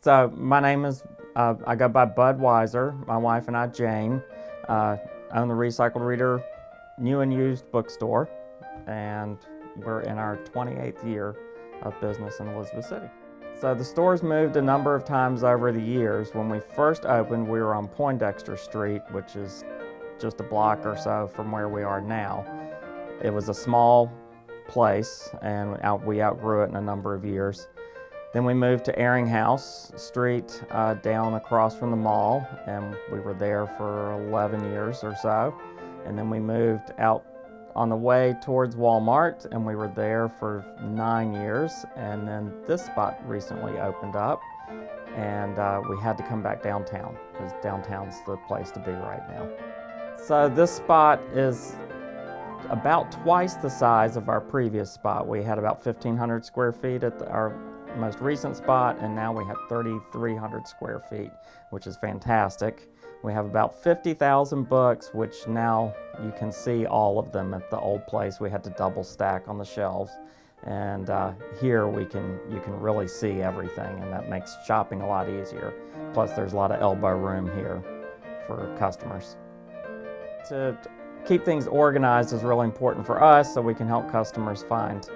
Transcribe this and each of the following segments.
So my name is, I go by Bud Weiser. My wife and I, Jane, own the Recycled Reader new and used bookstore, and we're in our 28th year of business in Elizabeth City. So the store's moved a number of times over the years. When we first opened, we were on Poindexter Street, which is just a block or so from where we are now. It was a small place, and we outgrew it in a number of years. Then we moved to Ehringhaus Street, down across from the mall, and we were there for 11 years or so. And then we moved out on the way towards Walmart, and we were there for 9 years. And then this spot recently opened up, and we had to come back downtown, because downtown's the place to be right now. So this spot is about twice the size of our previous spot. We had about 1,500 square feet at our most recent spot, and now we have 3,300 square feet, which is fantastic. We have about 50,000 books, which now you can see all of them. At the old place, we had to double stack on the shelves, and here you can really see everything, and that makes shopping a lot easier. Plus, there's a lot of elbow room here for customers. To keep things organized is really important for us, so we can help customers find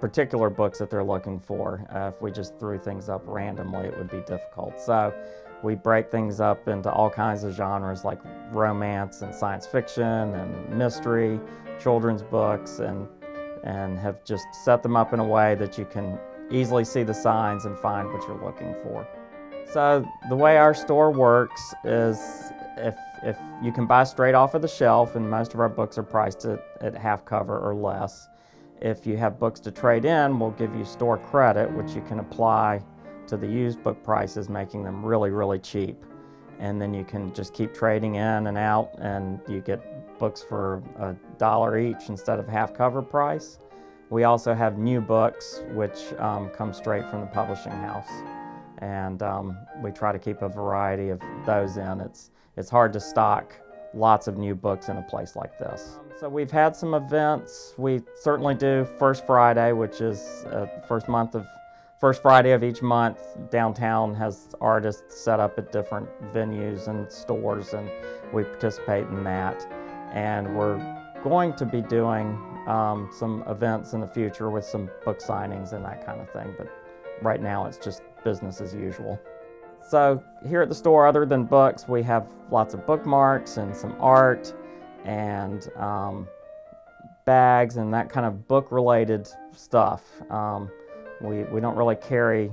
particular books that they're looking for. If we just threw things up randomly, it would be difficult. So we break things up into all kinds of genres like romance and science fiction and mystery, children's books, and have just set them up in a way that you can easily see the signs and find what you're looking for. So the way our store works is if you can buy straight off of the shelf, and most of our books are priced at half cover or less. If you have books to trade in, we'll give you store credit, which you can apply to the used book prices, making them really, really cheap. And then you can just keep trading in and out, and you get books for $1 each instead of half cover price. We also have new books, which come straight from the publishing house. And we try to keep a variety of those in. It's hard to stock lots of new books in a place like this. So we've had some events. We certainly do First Friday, which is first Friday of each month. Downtown has artists set up at different venues and stores, and we participate in that. And we're going to be doing some events in the future with some book signings and that kind of thing, but right now it's just business as usual. So here at the store, other than books, we have lots of bookmarks and some art and bags and that kind of book-related stuff. We don't really carry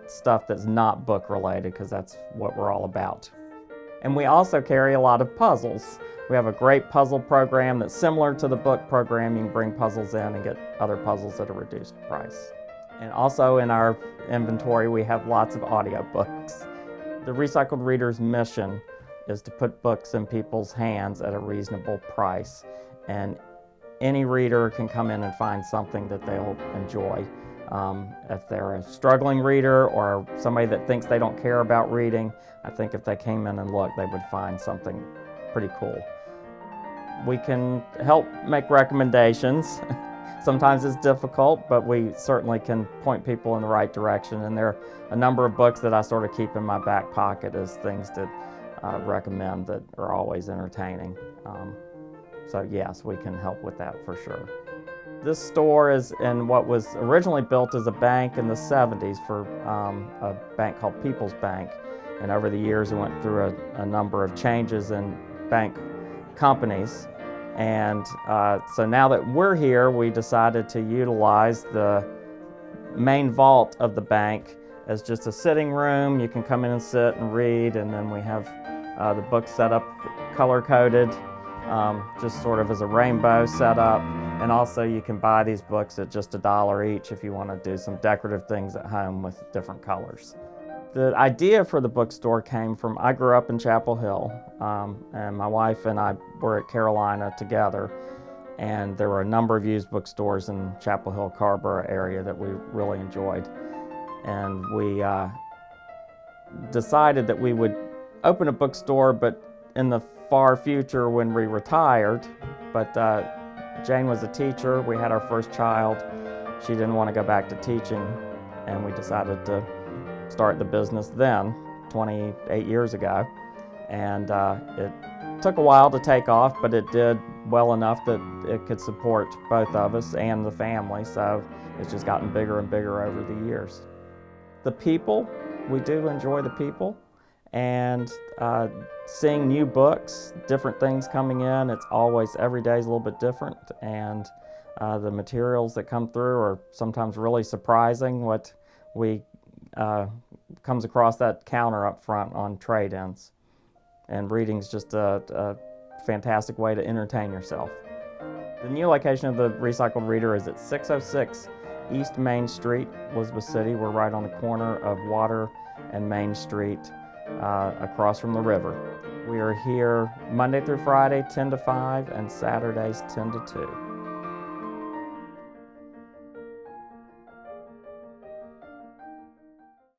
stuff that's not book-related, because that's what we're all about. And we also carry a lot of puzzles. We have a great puzzle program that's similar to the book program. You can bring puzzles in and get other puzzles at a reduced price. And also in our inventory, we have lots of audiobooks. The Recycled Reader's mission is to put books in people's hands at a reasonable price. And any reader can come in and find something that they'll enjoy. If they're a struggling reader or somebody that thinks they don't care about reading, I think if they came in and looked, they would find something pretty cool. We can help make recommendations. Sometimes it's difficult, but we certainly can point people in the right direction. And there are a number of books that I sort of keep in my back pocket as things to recommend that are always entertaining. So yes, we can help with that for sure. This store is in what was originally built as a bank in the 70s for a bank called People's Bank. And over the years, it went through a number of changes in bank companies. And so now that we're here, we decided to utilize the main vault of the bank as just a sitting room. You can come in and sit and read, and then we have the books set up color-coded, just sort of as a rainbow setup. And also you can buy these books at just $1 each if you want to do some decorative things at home with different colors. The idea for the bookstore came from, I grew up in Chapel Hill, and my wife and I were at Carolina together, and there were a number of used bookstores in Chapel Hill, Carrboro area that we really enjoyed. And we decided that we would open a bookstore, but in the far future when we retired. But Jane was a teacher. We had our first child. She didn't want to go back to teaching, and we decided to start the business then, 28 years ago. And it took a while to take off, but it did well enough that it could support both of us and the family, so it's just gotten bigger and bigger over the years. The people, we do enjoy the people, and seeing new books, different things coming in. It's always, every day is a little bit different, and the materials that come through are sometimes really surprising. What we comes across that counter up front on trade-ins. And reading's just a fantastic way to entertain yourself. The new location of the Recycled Reader is at 606 East Main Street, Elizabeth City. We're right on the corner of Water and Main Street, across from the river. We are here Monday through Friday, 10 to 5, and Saturdays, 10 to 2.